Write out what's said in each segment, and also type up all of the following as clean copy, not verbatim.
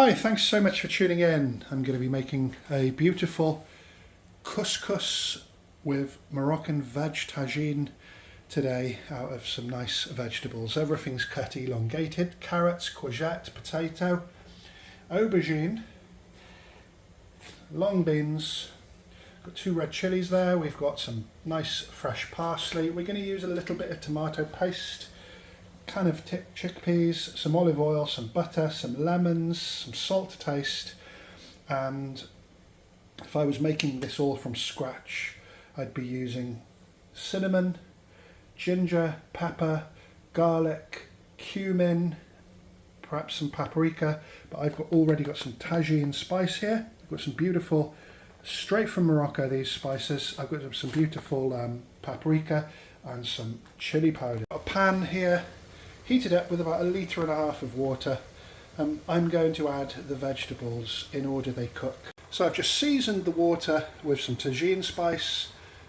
Hi, thanks so much for tuning in. I'm going to be making a beautiful couscous with Moroccan veg tagine today out of some nice vegetables. Everything's cut elongated: carrots, courgette, potato, aubergine, long beans. Got 2 red chilies there. We've got some nice fresh parsley. We're going to use a little bit of tomato paste, can of chickpeas, some olive oil, some butter, some lemons, some salt to taste. And if I was making this all from scratch, I'd be using cinnamon, ginger, pepper, garlic, cumin, perhaps some paprika, but I've already got some Tagine spice here. I've got some beautiful, straight from Morocco, these spices. I've got some beautiful paprika and some chili powder. A pan here, heated up with about 1.5 litres of water. I'm going to add the vegetables in order they cook. So I've just seasoned the water with some Tagine spice,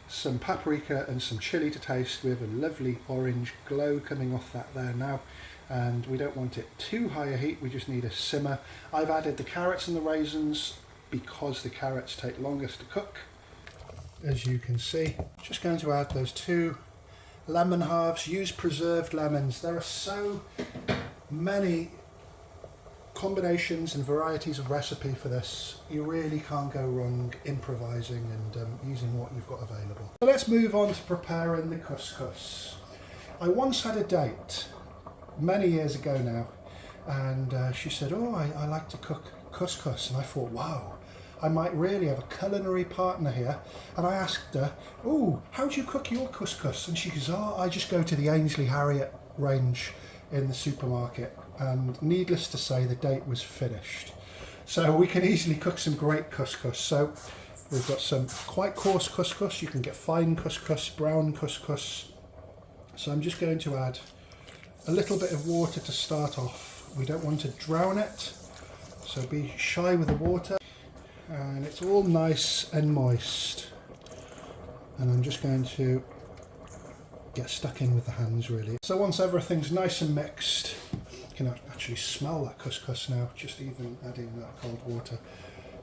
some paprika and some chili to taste. We have a lovely orange glow coming off that there now, and we don't want it too high a heat, we just need a simmer. I've added the carrots and the raisins because the carrots take longest to cook. As you can see, just going to add those 2 lemon halves. Use preserved lemons. There are so many combinations and varieties of recipe for this. You really can't go wrong improvising and using what you've got available. So let's move on to preparing the couscous. I once had a date many years ago now, and she said, oh, I like to cook couscous, and I thought, wow, I might really have a culinary partner here. And I asked her, oh, how do you cook your couscous? And she goes, oh, I just go to the Ainsley Harriott range in the supermarket. And needless to say, the date was finished. So we can easily cook some great couscous. So we've got some quite coarse couscous. You can get fine couscous, brown couscous. So I'm just going to add a little bit of water to start off. We don't want to drown it, so be shy with the water. And it's all nice and moist, and I'm just going to get stuck in with the hands really. So once everything's nice and mixed, you can actually smell that couscous now, just even adding that cold water.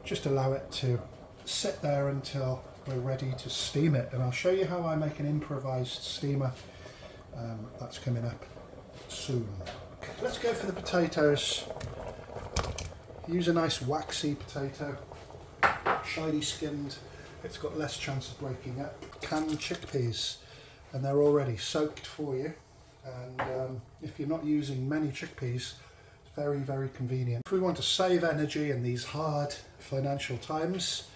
Just allow it to sit there until we're ready to steam it, and I'll show you how I make an improvised steamer. That's coming up soon. Let's go for the potatoes. Use a nice waxy potato, shiny skinned, it's got less chance of breaking up. Canned chickpeas, and they're already soaked for you, and if you're not using many chickpeas, it's very, very convenient. If we want to save energy in these hard financial times,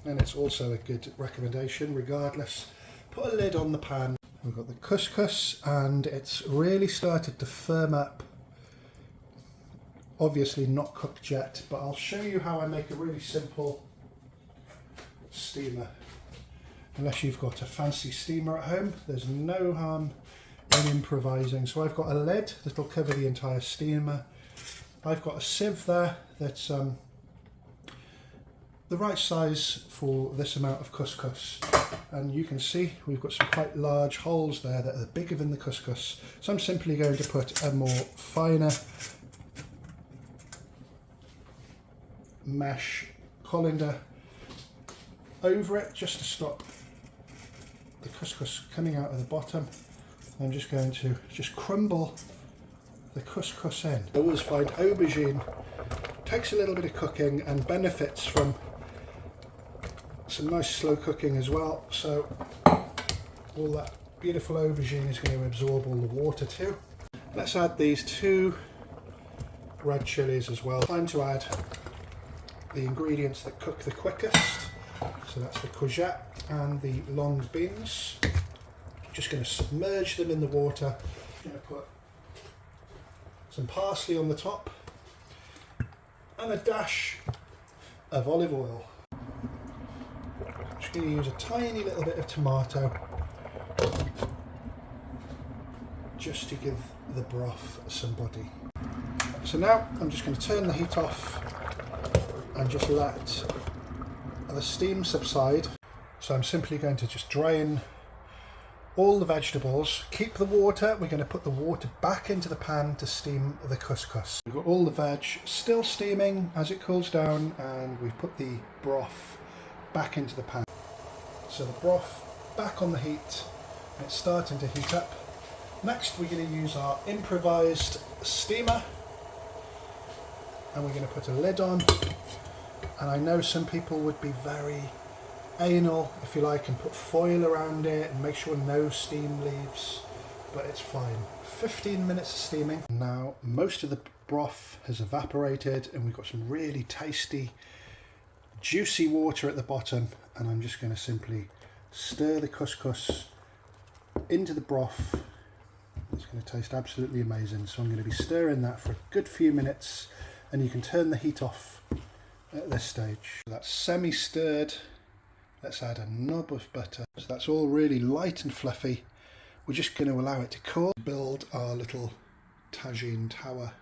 then it's also a good recommendation. Regardless, put a lid on the pan. We've got the couscous, and it's really started to firm up. Obviously not cooked yet, but I'll show you how I make a really simple steamer. Unless you've got a fancy steamer at home, there's no harm in improvising. So I've got a lid that'll cover the entire steamer. I've got a sieve there that's the right size for this amount of couscous. And you can see we've got some quite large holes there that are bigger than the couscous. So I'm simply going to put a more finer mesh colander over it just to stop the couscous coming out of the bottom. I'm just going to crumble the couscous in. I always find aubergine takes a little bit of cooking and benefits from some nice slow cooking as well, so all that beautiful aubergine is going to absorb all the water too. Let's add these 2 red chilies as well. Time to add the ingredients that cook the quickest. So that's the courgette and the long beans. Just going to submerge them in the water. I'm going to put some parsley on the top and a dash of olive oil. I'm just going to use a tiny little bit of tomato just to give the broth some body. So now I'm just going to turn the heat off and just let the steam subside. So I'm simply going to just drain all the vegetables, keep the water. We're going to put the water back into the pan to steam the couscous. We've got all the veg still steaming as it cools down, and we've put the broth back into the pan. So the broth back on the heat, and it's starting to heat up. Next we're going to use our improvised steamer, and we're going to put a lid on. And I know some people would be very anal, if you like, and put foil around it and make sure no steam leaves, but it's fine. 15 minutes of steaming. Now most of the broth has evaporated and we've got some really tasty juicy water at the bottom, and I'm just going to simply stir the couscous into the broth. It's going to taste absolutely amazing, so I'm going to be stirring that for a good few minutes, and you can turn the heat off at this stage. So that's semi-stirred. Let's add a knob of butter. So that's all really light and fluffy. We're just going to allow it to cool. Build our little tagine tower.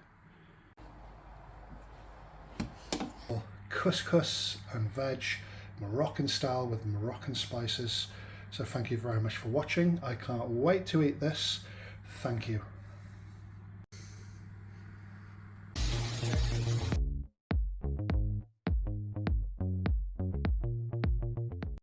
Couscous and veg, Moroccan style with Moroccan spices. So thank you very much for watching. I can't wait to eat this. Thank you.